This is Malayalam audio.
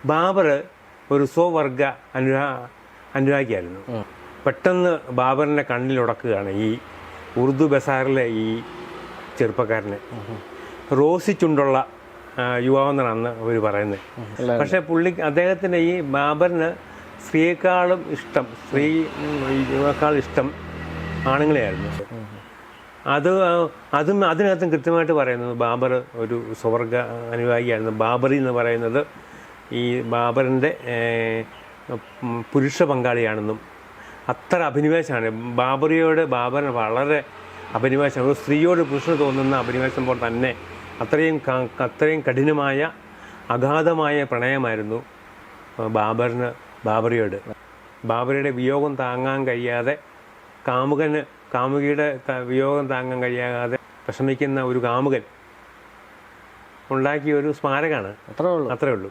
ബാബർ ഒരു സ്വവർഗ അനുരാഗിയായിരുന്നു. പെട്ടെന്ന് ബാബറിൻ്റെ കണ്ണിലുടക്കുകയാണ് ഈ ഉറുദു ബസാറിലെ ഈ ചെറുപ്പക്കാരനെ. റോസി ചുണ്ടുള്ള യുവാവെന്നാണ് അന്ന് അവർ പറയുന്നത്. പക്ഷേ അദ്ദേഹത്തിന് ഈ ബാബറിന് സ്ത്രീയേക്കാളും ഇഷ്ടം ആണുങ്ങളെയായിരുന്നു. അതിനകത്തും കൃത്യമായിട്ട് പറയുന്നത് ബാബർ ഒരു സ്വവർഗ അനുയായിയായിരുന്നു. ബാബറി എന്ന് പറയുന്നത് ഈ ബാബറിൻ്റെ പുരുഷ പങ്കാളിയാണെന്നും അത്ര അഭിനിവേശമാണ് ബാബറിന് വളരെ അഭിനിവേശം. ഒരു സ്ത്രീയോട് പുരുഷന് തോന്നുന്ന അഭിനിവേശം പോലെ തന്നെ അത്രയും കഠിനമായ അഗാധമായ പ്രണയമായിരുന്നു ബാബറിയോട്. ബാബറിയുടെ വിയോഗം താങ്ങാൻ കഴിയാതെ കാമുകിയുടെ വിയോഗം താങ്ങാൻ കഴിയാതെ വിഷമിക്കുന്ന ഒരു കാമുകൻ ഉണ്ടാക്കിയ ഒരു സ്മാരകമാണ്. അത്രേ ഉള്ളൂ.